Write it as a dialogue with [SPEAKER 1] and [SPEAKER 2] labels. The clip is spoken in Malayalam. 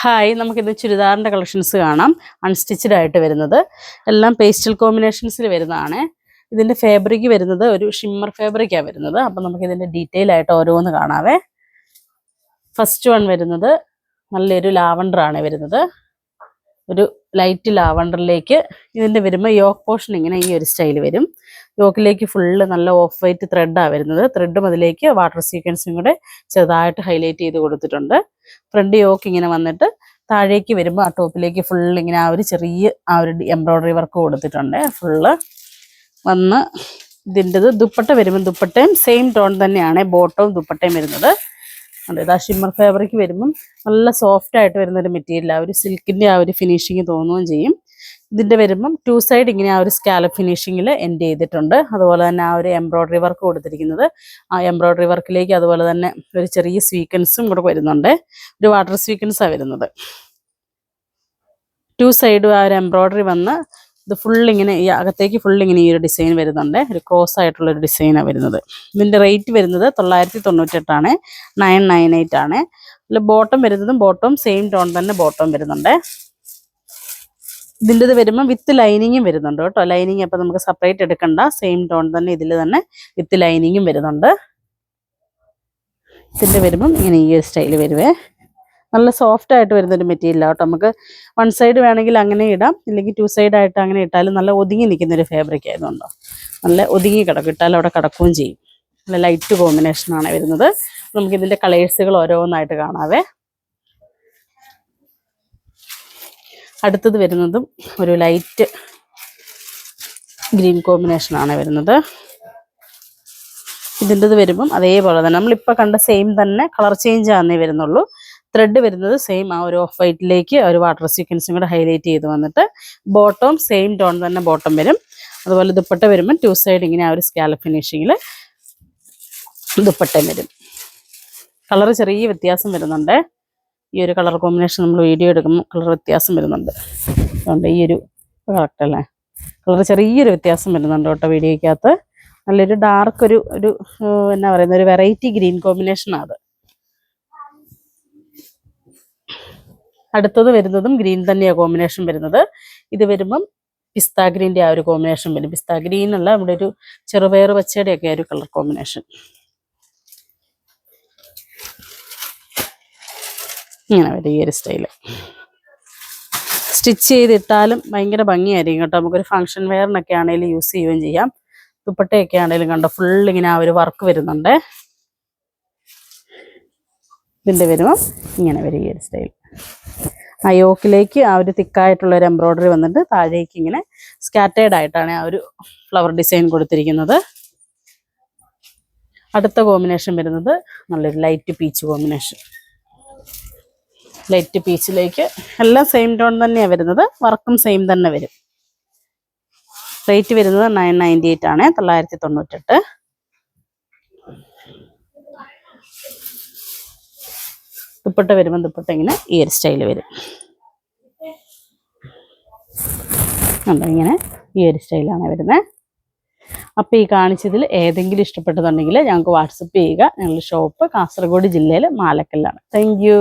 [SPEAKER 1] ഹായ്, നമുക്കിന്ന് ചുരിദാറിൻ്റെ കളക്ഷൻസ് കാണാം. അൺസ്റ്റിച്ചഡ് ആയിട്ട് വരുന്നത് എല്ലാം പേസ്റ്റൽ കോമ്പിനേഷൻസിൽ വരുന്നതാണ്. ഇതിൻ്റെ ഫാബ്രിക് വരുന്നത് ഒരു ഷിമ്മർ ഫാബ്രിക്കാണ് വരുന്നത്. അപ്പം നമുക്കിതിൻ്റെ ഡീറ്റെയിൽ ആയിട്ട് ഓരോന്ന് കാണാവേ. ഫസ്റ്റ് വൺ വരുന്നത് നല്ലൊരു ലാവണ്ടർ ആണ് വരുന്നത്. ഒരു ലൈറ്റ് ലാവണ്ടറിലേക്ക് ഇതിൻ്റെ വരുമ്പോൾ യോക്ക് പോർഷൻ ഇങ്ങനെ ഈ ഒരു സ്റ്റൈൽ വരും. യോക്കിലേക്ക് ഫുള്ള് നല്ല ഓഫ് വൈറ്റ് ത്രെഡാണ് വരുന്നത്. ത്രെഡും അതിലേക്ക് വാട്ടർ സീക്വൻസും കൂടെ ചെറുതായിട്ട് ഹൈലൈറ്റ് ചെയ്ത് കൊടുത്തിട്ടുണ്ട്. ഫ്രണ്ട് യോക്ക് ഇങ്ങനെ വന്നിട്ട് താഴേക്ക് വരുമ്പോൾ ആ ടോപ്പിലേക്ക് ഫുള്ള് ഇങ്ങനെ ആ ഒരു ചെറിയ എംബ്രോയ്ഡറി വർക്ക് കൊടുത്തിട്ടുണ്ട്. ഫുള്ള് വന്ന് ഇതിൻ്റെത് ദുപ്പട്ട വരുമ്പോൾ ദുപ്പട്ടയും സെയിം ടോൺ തന്നെയാണ് ബോട്ടവും ദുപ്പട്ടയും വരുന്നത്. ഇതാ ഷിമ്മർ ഫാബ്രിക് വരുമ്പം നല്ല സോഫ്റ്റ് ആയിട്ട് വരുന്നൊരു മെറ്റീരിയൽ, ആ ഒരു സിൽക്കിൻ്റെ ആ ഒരു ഫിനിഷിങ് തോന്നുകയും ചെയ്യും. ഇതിൻ്റെ വരുമ്പം ടു സൈഡ് ഇങ്ങനെ ആ ഒരു സ്കാലപ്പ് ഫിനിഷിങ്ങിൽ എൻഡ് ചെയ്തിട്ടുണ്ട്. അതുപോലെ തന്നെ ആ ഒരു എംബ്രോയ്ഡറി വർക്ക് കൊടുത്തിരിക്കുന്നത്, ആ എംബ്രോയ്ഡറി വർക്കിലേക്ക് അതുപോലെ തന്നെ ഒരു ചെറിയ സ്വീക്വൻസും കൂടെ വരുന്നുണ്ട്. ഒരു വാട്ടർ സ്വീക്വൻസാണ് വരുന്നത്. ടു സൈഡും ആ ഒരു എംബ്രോയ്ഡറി വന്ന് ഇത് ഫുള്ളിങ്ങനെ ഈ അകത്തേക്ക് ഫുള്ളിങ്ങനെ ഈ ഒരു ഡിസൈൻ വരുന്നുണ്ട്. ഒരു ക്രോസ് ആയിട്ടുള്ളൊരു ഡിസൈനാണ് വരുന്നത്. ഇതിൻ്റെ റേറ്റ് വരുന്നത് 998 998 ആണ്. അതിൽ ബോട്ടം വരുന്നതും ബോട്ടം സെയിം ടോൺ തന്നെ ബോട്ടം വരുന്നുണ്ട്. ഇതിൻ്റെത് വരുമ്പോൾ വിത്ത് ലൈനിങ്ങും വരുന്നുണ്ട് കേട്ടോ. ലൈനിങ് അപ്പോൾ നമുക്ക് സെപ്പറേറ്റ് എടുക്കണ്ട, സെയിം ടോൺ തന്നെ ഇതിൽ തന്നെ വിത്ത് ലൈനിങ്ങും വരുന്നുണ്ട്. ഇതിൻ്റെ വരുമ്പം ഇങ്ങനെ ഈ ഒരു സ്റ്റൈൽ വരുവേ. നല്ല സോഫ്റ്റ് ആയിട്ട് വരുന്നൊരു മെറ്റീരിയലാണ് കേട്ടോ. നമുക്ക് വൺ സൈഡ് വേണമെങ്കിൽ അങ്ങനെ ഇടാം, ഇല്ലെങ്കിൽ ടു സൈഡ് ആയിട്ട് അങ്ങനെ ഇട്ടാലും നല്ല ഒതുങ്ങി നിൽക്കുന്നൊരു ഫാബ്രിക് ആയതുകൊണ്ടോ നല്ല ഒതുങ്ങി കിടക്കും, ഇട്ടാലും അവിടെ കിടക്കുകയും ചെയ്യും. നല്ല ലൈറ്റ് കോമ്പിനേഷനാണ് വരുന്നത്. നമുക്കിതിൻ്റെ കളേഴ്സുകൾ ഓരോന്നായിട്ട് കാണാവേ. അടുത്തത് വരുന്നതും ഒരു ലൈറ്റ് ഗ്രീൻ കോമ്പിനേഷനാണ് വരുന്നത്. ഇതിൻ്റെത് വരുമ്പം അതേപോലെ തന്നെ നമ്മളിപ്പോൾ കണ്ട സെയിം തന്നെ കളർ ചേഞ്ച് ആണെന്നേ വരുന്നുള്ളൂ. ത്രെഡ് വരുന്നത് സെയിം ആ ഒരു ഓഫ് വൈറ്റിലേക്ക് ഒരു വാട്ടർ സീക്വൻസും കൂടെ ഹൈലൈറ്റ് ചെയ്ത് വന്നിട്ട് ബോട്ടം സെയിം ടോൺ തന്നെ ബോട്ടം വരും. അതുപോലെ ദുപ്പട്ട വരുമ്പം ടു സൈഡ് ഇങ്ങനെ ആ ഒരു സ്കാലപ്പ് ഫിനിഷിങ്ങിൽ ദുപ്പട്ടയും വരും. കളർ ചെറിയ വ്യത്യാസം വരുന്നുണ്ട്. ഈ ഒരു കളർ കോമ്പിനേഷൻ നമ്മൾ വീഡിയോ എടുക്കുമ്പോൾ കളർ വ്യത്യാസം വരുന്നുണ്ട്. അതുകൊണ്ട് ഈ ഒരു കറക്റ്റ് അല്ലേ, കളർ ചെറിയൊരു വ്യത്യാസം വരുന്നുണ്ട് കേട്ടോ വീഡിയോയ്ക്കകത്ത്. നല്ലൊരു ഡാർക്ക് ഒരു എന്നാ പറയുന്ന ഒരു വെറൈറ്റി ഗ്രീൻ കോമ്പിനേഷനാണ് അത്. അടുത്തത് വരുന്നതും ഗ്രീൻ തന്നെയാണ് കോമ്പിനേഷൻ വരുന്നത്. ഇത് വരുമ്പം പിസ്ത ഗ്രീൻ്റെ ആ ഒരു കോമ്പിനേഷൻ വരും. പിസ്ത ഗ്രീൻ അല്ല, നമ്മുടെ ഒരു ചെറുപയർ പച്ചയുടെയൊക്കെ ആ ഒരു കളർ കോമ്പിനേഷൻ. ഇങ്ങനെ വരും ഈ ഒരു സ്റ്റൈല്. സ്റ്റിച്ച് ചെയ്തിട്ടാലും ഭയങ്കര ഭംഗിയായിരിക്കും കേട്ടോ. നമുക്കൊരു ഫങ്ഷൻ വെയറിനൊക്കെ ആണെങ്കിലും യൂസ് ചെയ്യുകയും ചെയ്യാം. ദുപ്പട്ടയൊക്കെ ആണെങ്കിലും കണ്ടോ ഫുള്ളിങ്ങനെ ആ ഒരു വർക്ക് വരുന്നുണ്ട്. ഇതിൻ്റെ വരുമ്പോൾ ഇങ്ങനെ വരും ഈ ഒരു സ്റ്റൈൽ. ആ യോക്കിലേക്ക് ആ ഒരു തിക്കായിട്ടുള്ളൊരു എംബ്രോയ്ഡറി വന്നിട്ട് താഴേക്ക് ഇങ്ങനെ സ്കാറ്റേർഡ് ആയിട്ടാണ് ആ ഒരു ഫ്ലവർ ഡിസൈൻ കൊടുത്തിരിക്കുന്നത്. അടുത്ത കോമ്പിനേഷൻ വരുന്നത് നല്ലൊരു ലൈറ്റ് പീച്ച് കോമ്പിനേഷൻ. ലൈറ്റ് പീച്ചിലേക്ക് എല്ലാം സെയിം ടോൺ തന്നെയാണ് വരുന്നത്. വർക്കും സെയിം തന്നെ വരും. റേറ്റ് വരുന്നത് 998 ആണ്, 998. ദുപ്പട്ട വരുമ്പോൾ ദുപ്പട്ട ഇങ്ങനെ ഈ ഒരു സ്റ്റൈൽ വരും. ഇങ്ങനെ ഈ ഒരു സ്റ്റൈലാണ് വരുന്നത്. അപ്പോൾ ഈ കാണിച്ചതിൽ ഏതെങ്കിലും ഇഷ്ടപ്പെട്ടതുണ്ടെങ്കിൽ ഞങ്ങൾക്ക് വാട്സപ്പ് ചെയ്യുക. ഞങ്ങളുടെ ഷോപ്പ് കാസർഗോഡ് ജില്ലയിൽ മാലക്കല്ലാണ്. Thank you.